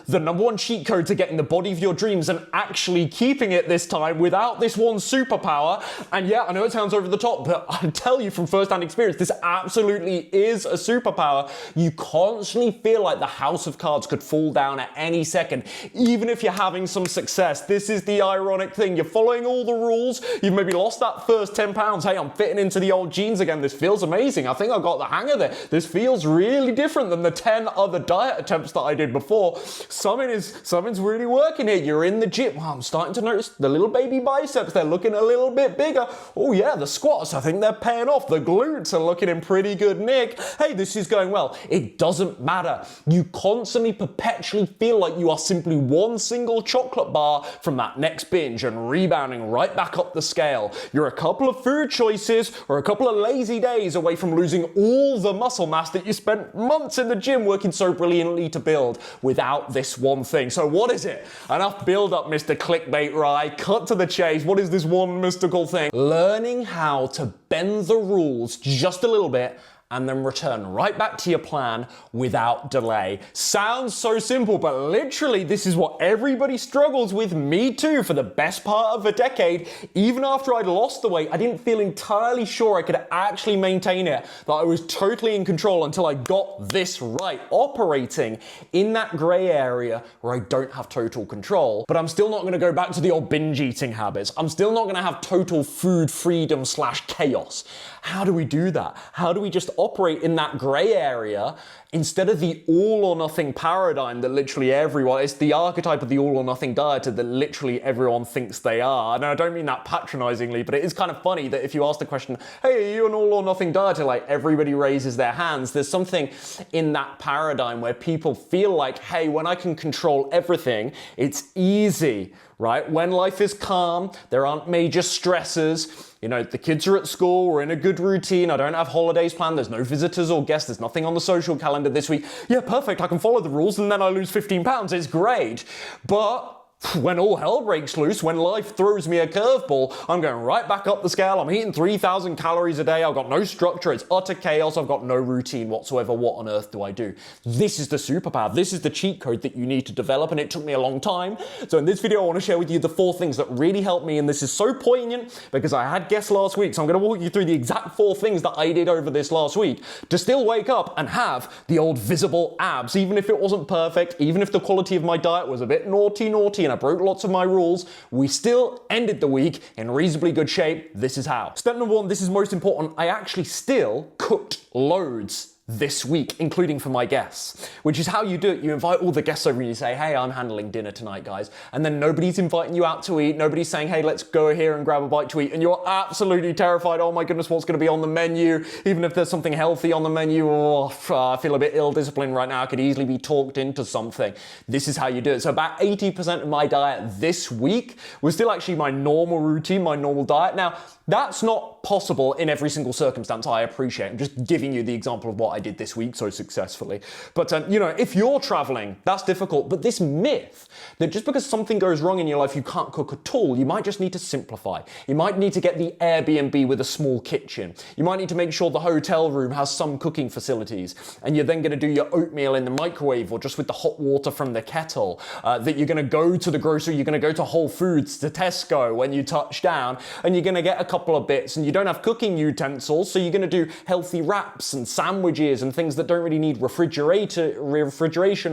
the #1 cheat code to getting the body of your dreams and actually keeping it this time without this one superpower. And yeah, I know it sounds over the top, but I tell you from first-hand experience, this absolutely is a superpower. You constantly feel like the house of cards could fall down at any second, even if you're having some success. This is the ironic thing. You're following all the rules. You've maybe lost that first 10 pounds. Hey, I'm fitting into the old jeans again. This feels amazing. I think I got the hang of it. This feels really different than the 10 other diet attempts that I did before. Something's really working here. You're in the gym. Wow, I'm starting to notice the little baby biceps. They're looking a little bit bigger. Oh yeah, the squats, I think they're paying off. The glutes are looking in pretty good nick. Hey, this is going well. It doesn't matter. You constantly, perpetually feel like you are simply one single chocolate bar from that next binge and rebounding right back up the scale. You're a couple of food choices or a couple of lazy days away from losing all the muscle mass that you spent months in the gym working so brilliantly to build without this one thing. So what is it? Enough build up, Mr. Clickbait Rye. Cut to the chase. What is this one mystical thing? Learning how to bend the rules just a little bit and then return right back to your plan without delay. Sounds so simple, but literally this is what everybody struggles with, me too, for the best part of a decade. Even after I'd lost the weight, I didn't feel entirely sure I could actually maintain it, that I was totally in control until I got this right, operating in that gray area where I don't have total control. But I'm still not gonna go back to the old binge eating habits. I'm still not gonna have total food freedom / chaos. How do we do that? How do we just operate in that gray area instead of the all or nothing paradigm that literally everyone, it's the archetype of the all or nothing dieter that literally everyone thinks they are. And I don't mean that patronizingly, but it is kind of funny that if you ask the question, hey, are you an all or nothing dieter? Like everybody raises their hands. There's something in that paradigm where people feel like, hey, when I can control everything, it's easy, right? When life is calm, there aren't major stressors. You know, the kids are at school, we're in a good routine, I don't have holidays planned, there's no visitors or guests, there's nothing on the social calendar this week. Yeah, perfect, I can follow the rules and then I lose 15 pounds, it's great. But when all hell breaks loose, when life throws me a curveball, I'm going right back up the scale. I'm eating 3,000 calories a day. I've got no structure. It's utter chaos. I've got no routine whatsoever. What on earth do I do? This is the superpower. This is the cheat code that you need to develop, and it took me a long time. So in this video, I want to share with you the 4 things that really helped me, and this is so poignant because I had guests last week, so I'm going to walk you through the exact 4 things that I did over this last week to still wake up and have the old visible abs, even if it wasn't perfect, even if the quality of my diet was a bit naughty, and I broke lots of my rules, we still ended the week in reasonably good shape. This is how. Step number 1, this is most important, I actually still cooked loads this week, including for my guests, which is how you do it. You invite all the guests over and you say, hey, I'm handling dinner tonight, guys. And then nobody's inviting you out to eat. Nobody's saying, hey, let's go here and grab a bite to eat. And you're absolutely terrified. Oh my goodness, what's going to be on the menu? Even if there's something healthy on the menu, I feel a bit ill-disciplined right now. I could easily be talked into something. This is how you do it. So about 80% of my diet this week was still actually my normal routine, my normal diet. Now, that's not possible in every single circumstance, I appreciate. I'm just giving you the example of what I did this week so successfully. But, you know, if you're traveling, that's difficult. But this myth that just because something goes wrong in your life, you can't cook at all, you might just need to simplify. You might need to get the Airbnb with a small kitchen. You might need to make sure the hotel room has some cooking facilities. And you're then going to do your oatmeal in the microwave or just with the hot water from the kettle. That you're going to go to the grocery, you're going to go to Whole Foods, to Tesco when you touch down, and you're going to get a couple of bits, and you don't have cooking utensils, so you're going to do healthy wraps and sandwiches and things that don't really need refrigeration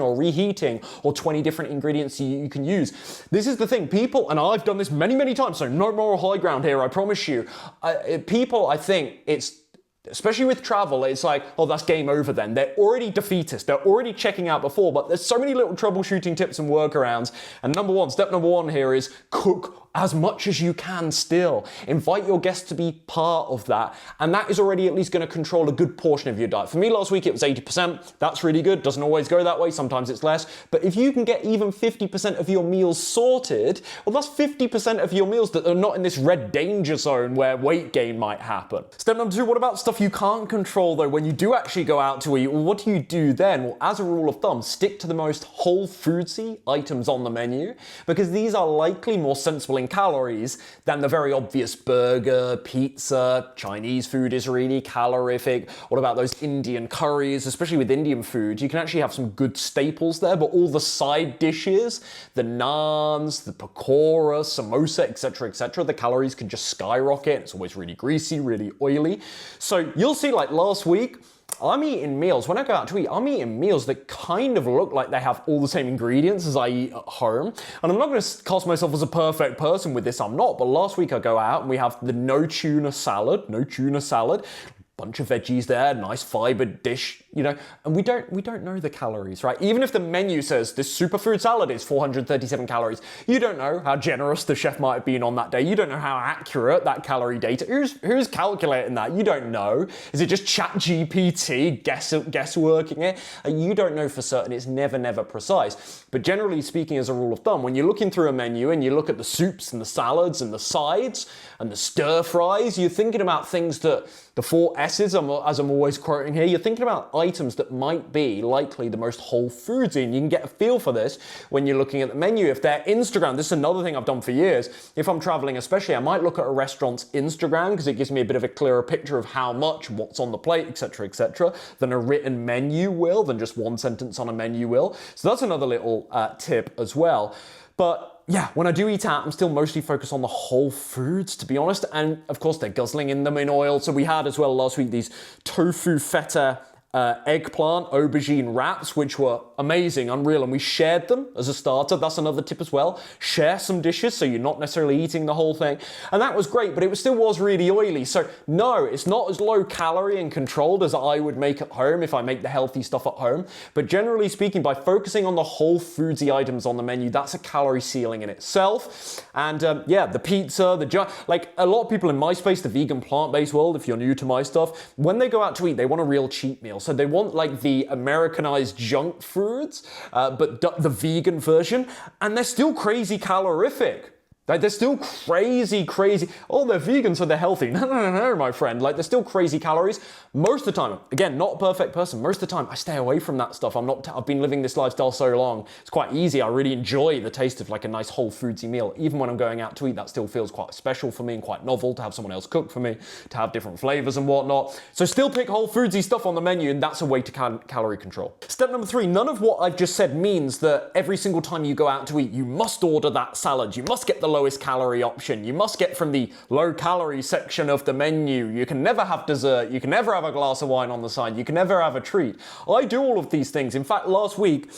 or reheating or 20 different ingredients you can use. This is the thing, people, and I've done this many times, so no moral high ground here, I promise you. People, I think it's, especially with travel, it's like, oh, that's game over then. They're already defeatist. They're already checking out before, but there's so many little troubleshooting tips and workarounds. And step number one here is cook as much as you can still. Invite your guests to be part of that. And that is already at least going to control a good portion of your diet. For me last week, it was 80%. That's really good. Doesn't always go that way. Sometimes it's less. But if you can get even 50% of your meals sorted, well, that's 50% of your meals that are not in this red danger zone where weight gain might happen. Step number 2, what about stuff stuff you can't control though, when you do actually go out to eat, well, what do you do then? Well, as a rule of thumb, stick to the most whole foodsy items on the menu, because these are likely more sensible in calories than the very obvious burger, pizza. Chinese food is really calorific. What about those Indian curries? Especially with Indian food, you can actually have some good staples there, but all the side dishes, the naans, the pakora, samosa, etc., the calories can just skyrocket. It's always really greasy, really oily. So you'll see, like last week, I'm eating meals, when I go out to eat, I'm eating meals that kind of look like they have all the same ingredients as I eat at home. And I'm not going to cast myself as a perfect person with this, I'm not. But last week I go out and we have the no tuna salad, bunch of veggies there, nice fibered dish, you know, and we don't know the calories, right? Even if the menu says this superfood salad is 437 calories, you don't know how generous the chef might have been on that day. You don't know how accurate that calorie data. Who's calculating that? You don't know. Is it just ChatGPT guessworking it? You don't know for certain. It's never precise. But generally speaking, as a rule of thumb, when you're looking through a menu and you look at the soups and the salads and the sides and the stir fries, you're thinking about things that the 4 S's, as I'm always quoting here, you're thinking about items that might be likely the most whole foodsy, and you can get a feel for this when you're looking at the menu. If they're Instagram, this is another thing I've done for years. If I'm traveling especially, I might look at a restaurant's Instagram because it gives me a bit of a clearer picture of how much, what's on the plate, etc., than a written menu will, than just one sentence on a menu will. So that's another little tip as well. But yeah, when I do eat out, I'm still mostly focused on the whole foods, to be honest. And of course, they're guzzling in them in oil. So we had as well last week these tofu feta eggplant aubergine wraps, which were amazing, unreal, and we shared them as a starter. That's another tip as well. Share some dishes so you're not necessarily eating the whole thing. And that was great, but it still was really oily. So no, it's not as low calorie and controlled as I would make at home if I make the healthy stuff at home. But generally speaking, by focusing on the whole foodsy items on the menu, that's a calorie ceiling in itself. And yeah, the pizza, like a lot of people in my space, the vegan plant-based world, if you're new to my stuff, when they go out to eat, they want a real cheat meal. So they want like the Americanized junk foods, but the vegan version, and they're still crazy calorific. Like, they're still crazy. Oh, they're vegan, so they're healthy. No, my friend. Like, they're still crazy calories. Most of the time, again, not a perfect person. Most of the time, I stay away from that stuff. I've been living this lifestyle so long. It's quite easy. I really enjoy the taste of like a nice whole foodsy meal. Even when I'm going out to eat, that still feels quite special for me and quite novel to have someone else cook for me, to have different flavors and whatnot. So still pick whole foodsy stuff on the menu, and that's a way to calorie control. Step number 3, none of what I've just said means that every single time you go out to eat, you must order that salad. You must get the lowest calorie option. You must get from the low calorie section of the menu. You can never have dessert. You can never have a glass of wine on the side. You can never have a treat. I do all of these things. In fact, last week,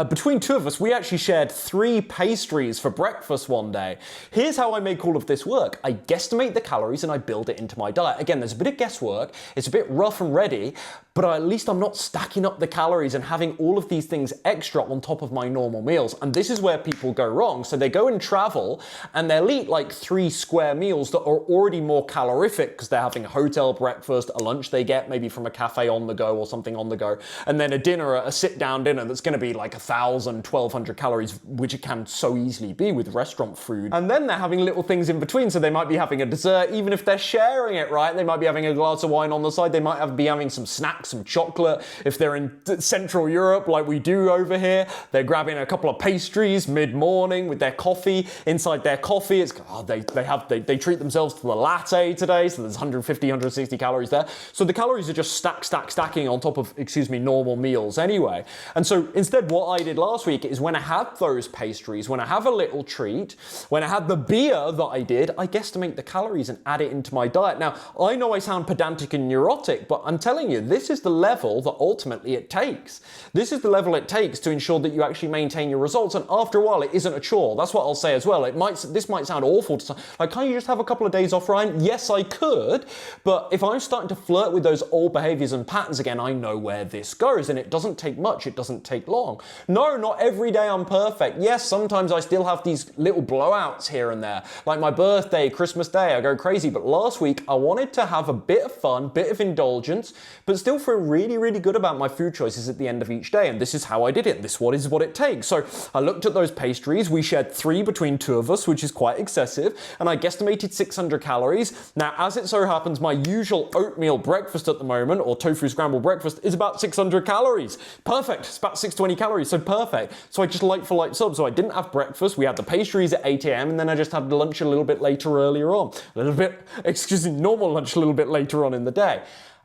between 2 of us, we actually shared 3 pastries for breakfast one day. Here's how I make all of this work. I guesstimate the calories and I build it into my diet. Again, there's a bit of guesswork. It's a bit rough and ready, but at least I'm not stacking up the calories and having all of these things extra on top of my normal meals. And this is where people go wrong. So they go and travel and they'll eat like 3 square meals that are already more calorific because they're having a hotel breakfast, a lunch they get maybe from a cafe on the go or something on the go, and then a dinner, a sit-down dinner that's going to be like 1,000, 1,200 calories, which it can so easily be with restaurant food. And then they're having little things in between. So they might be having a dessert, even if they're sharing it, right? They might be having a glass of wine on the side. They might be having some snacks, some chocolate. If they're in Central Europe, like we do over here, they're grabbing a couple of pastries mid-morning with their coffee. Inside their coffee, it's they treat themselves to the latte today, so there's 150, 160 calories there. So the calories are just stacking on top of, normal meals anyway. And so instead, what I did last week is when I had those pastries, when I have a little treat, when I had the beer that I did, I guesstimate the calories and add it into my diet. Now, I know I sound pedantic and neurotic, but I'm telling you, this is the level that ultimately it takes. This is the level it takes to ensure that you actually maintain your results. And after a while, it isn't a chore. That's what I'll say as well. This might sound awful to some, like, can't you just have a couple of days off, Ryan? Yes, I could. But if I'm starting to flirt with those old behaviors and patterns again, I know where this goes, and it doesn't take much. It doesn't take long. No, not every day I'm perfect. Yes, sometimes I still have these little blowouts here and there. Like my birthday, Christmas Day, I go crazy. But last week, I wanted to have a bit of fun, bit of indulgence, but still feel really, really good about my food choices at the end of each day. And this is how I did it. This is what it takes. So I looked at those pastries. We shared 3 between 2 of us, which which is quite excessive, and I guesstimated 600 calories. Now, as it so happens, my usual oatmeal breakfast at the moment, or tofu scrambled breakfast, is about 600 calories. Perfect. It's about 620 calories, so perfect. So I just like for like sub. So I didn't have breakfast. We had the pastries at 8 a.m. and then I just had lunch a little bit later earlier on. Normal lunch a little bit later on in the day.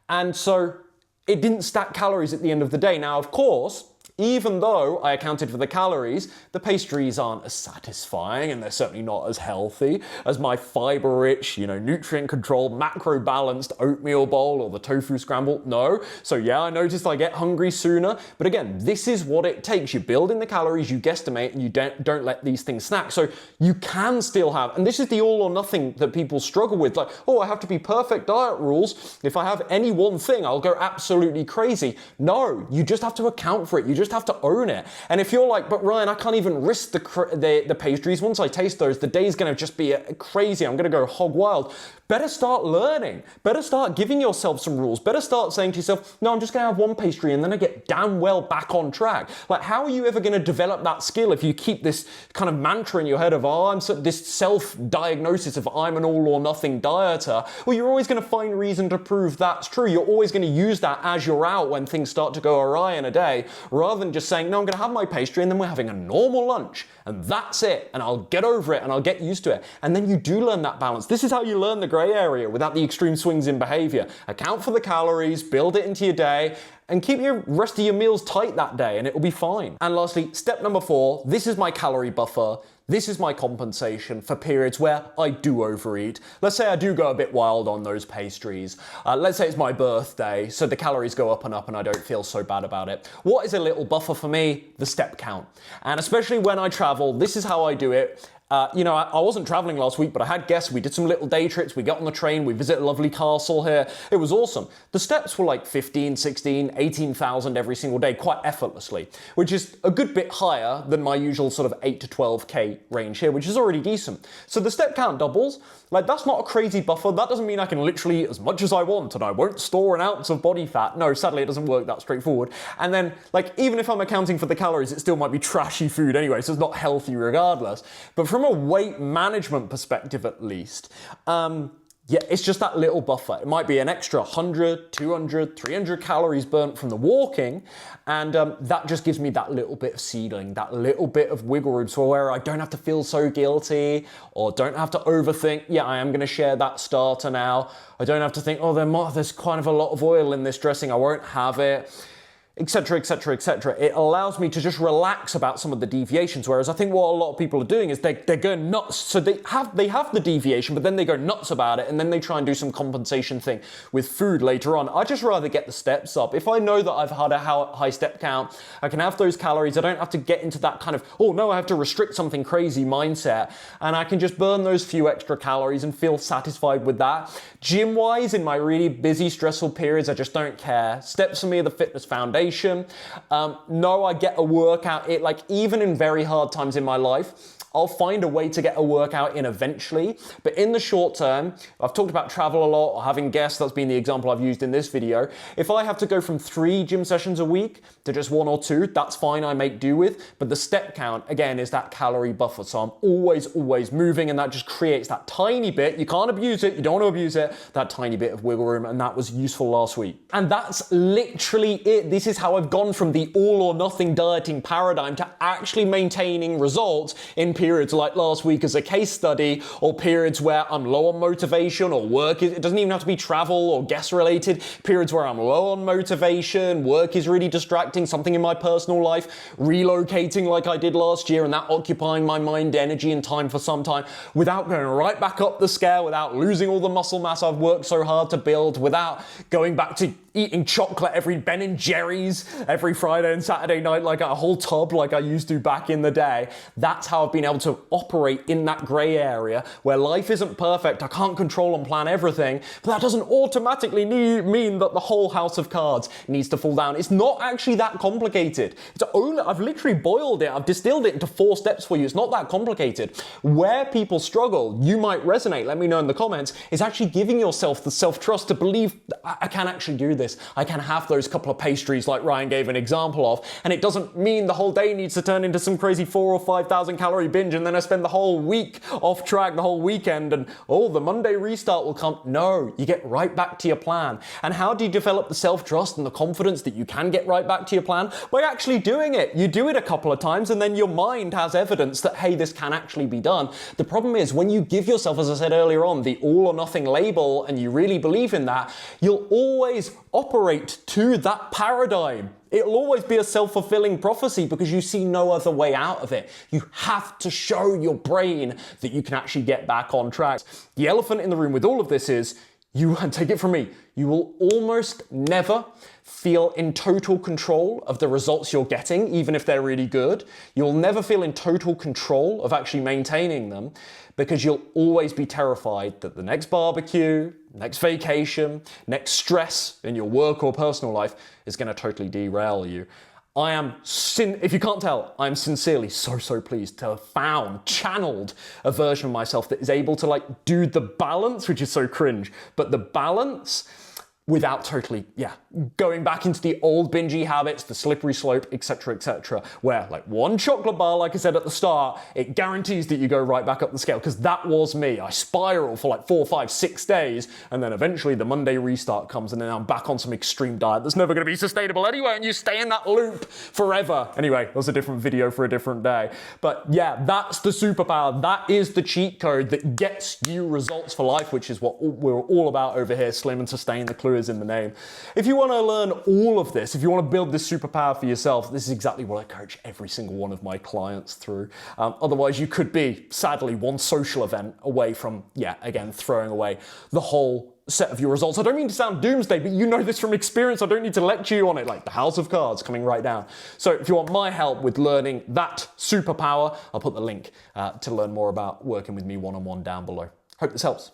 And so it didn't stack calories at the end of the day. Now, of course, even though I accounted for the calories, the pastries aren't as satisfying and they're certainly not as healthy as my fiber-rich, nutrient-controlled, macro-balanced oatmeal bowl or the tofu scramble. No. So yeah, I noticed I get hungry sooner. But again, this is what it takes. You build in the calories, you guesstimate, and you don't let these things snack. So you can still have, and this is the all or nothing that people struggle with. Like, oh, I have to be perfect diet rules. If I have any one thing, I'll go absolutely crazy. No, you just have to account for it. You just have to own it. And if you're like, but Ryan, I can't even risk the pastries. Once I taste those, the day's going to just be crazy. I'm going to go hog wild. Better start learning. Better start giving yourself some rules. Better start saying to yourself, no, I'm just going to have one pastry and then I get damn well back on track. Like, how are you ever going to develop that skill if you keep this kind of mantra in your head of, this self-diagnosis of I'm an all or nothing dieter? Well, you're always going to find reason to prove that's true. You're always going to use that as you're out when things start to go awry in a day, rather than just saying, no, I'm going to have my pastry and then we're having a normal lunch and that's it. And I'll get over it and I'll get used to it. And then you do learn that balance. This is how you learn the gray area without the extreme swings in behavior. Account for the calories, build it into your day, and keep your rest of your meals tight that day and it will be fine. And lastly, step number 4, this is my calorie buffer. This is my compensation for periods where I do overeat. Let's say I do go a bit wild on those pastries. Let's say it's my birthday, so the calories go up and up and I don't feel so bad about it. What is a little buffer for me? The step count. And especially when I travel, this is how I do it. I wasn't traveling last week, but I had guests. We did some little day trips. We got on the train. We visited a lovely castle here. It was awesome. The steps were like 15, 16, 18,000 every single day, quite effortlessly, which is a good bit higher than my usual sort of 8 to 12K range here, which is already decent. So the step count doubles. Like, that's not a crazy buffer. That doesn't mean I can literally eat as much as I want and I won't store an ounce of body fat. No, sadly, it doesn't work that straightforward. And then, even if I'm accounting for the calories, it still might be trashy food anyway, so it's not healthy regardless. But from a weight management perspective, at least, it's just that little buffer. It might be an extra 100, 200, 300 calories burnt from the walking, and that just gives me that little bit of seedling, that little bit of wiggle room, so where I don't have to feel so guilty or don't have to overthink, I am going to share that starter now. I don't have to think, there's kind of a lot of oil in this dressing, I won't have it, etc., etc., etc. It allows me to just relax about some of the deviations, whereas I think what a lot of people are doing is they're going nuts. So they have the deviation, but then they go nuts about it, and then they try and do some compensation thing with food later on. I'd just rather get the steps up. If I know that I've had a high step count, I can have those calories. I don't have to get into that kind of, I have to restrict something crazy mindset, and I can just burn those few extra calories and feel satisfied with that. Gym-wise, in my really busy, stressful periods, I just don't care. Steps for me are the fitness foundation. No, I get a workout. Even in very hard times in my life, I'll find a way to get a workout in eventually. But in the short term, I've talked about travel a lot or having guests. That's been the example I've used in this video. If I have to go from 3 gym sessions a week to just 1 or 2, that's fine, I make do with. But the step count, again, is that calorie buffer. So I'm always moving, and that just creates that tiny bit. You can't abuse it. You don't want to abuse it. That tiny bit of wiggle room, and that was useful last week. And that's literally it. This is how I've gone from the all or nothing dieting paradigm to actually maintaining results in periods like last week as a case study, or periods where I'm low on motivation or work. It doesn't even have to be travel or guest related. Periods where I'm low on motivation, work is really distracting, something in my personal life, relocating like I did last year, and that occupying my mind, energy, and time for some time, without going right back up the scale, without losing all the muscle mass I've worked so hard to build, without going back to eating chocolate every Ben & Jerry's every Friday and Saturday night, like a whole tub like I used to back in the day. That's how I've been able to operate in that gray area where life isn't perfect. I can't control and plan everything, but that doesn't automatically mean that the whole house of cards needs to fall down. It's not actually that complicated. I've literally boiled it. I've distilled it into 4 steps for you. It's not that complicated. Where people struggle, you might resonate, let me know in the comments, is actually giving yourself the self-trust to believe I can actually do this. this. I can have those couple of pastries like Ryan gave an example of, and it doesn't mean the whole day needs to turn into some crazy 4,000 or 5,000 calorie binge and then I spend the whole week off track, the whole weekend, and the Monday restart will come. No, you get right back to your plan. And how do you develop the self-trust and the confidence that you can get right back to your plan? By actually doing it. You do it a couple of times and then your mind has evidence that, hey, this can actually be done. The problem is when you give yourself, as I said earlier on, the all or nothing label and you really believe in that, you'll always operate to that paradigm. It'll always be a self-fulfilling prophecy because you see no other way out of it. You have to show your brain that you can actually get back on track. The elephant in the room with all of this is, and take it from me, you will almost never feel in total control of the results you're getting, even if they're really good. You'll never feel in total control of actually maintaining them because you'll always be terrified that the next barbecue, next vacation, next stress in your work or personal life is going to totally derail you. If you can't tell, I'm sincerely so pleased to have channeled a version of myself that is able to do the balance, which is so cringe, but the balance without totally, going back into the old bingy habits, the slippery slope, etc., where one chocolate bar, like I said at the start, it guarantees that you go right back up the scale, because that was me. I spiral for 4, 5, 6 days, and then eventually the Monday restart comes, and then I'm back on some extreme diet that's never going to be sustainable anyway, and you stay in that loop forever. Anyway, that's a different video for a different day. But yeah, that's the superpower. That is the cheat code that gets you results for life, which is what we're all about over here, Slim and Sustain. The clue is in the name. If you want to learn all of this, if you want to build this superpower for yourself, this is exactly what I coach every single one of my clients through. Otherwise, you could be, sadly, one social event away from, again, throwing away the whole set of your results. I don't mean to sound doomsday, but you know this from experience. I don't need to lecture you on it, like the house of cards coming right down. So if you want my help with learning that superpower, I'll put the link to learn more about working with me one-on-one down below. Hope this helps.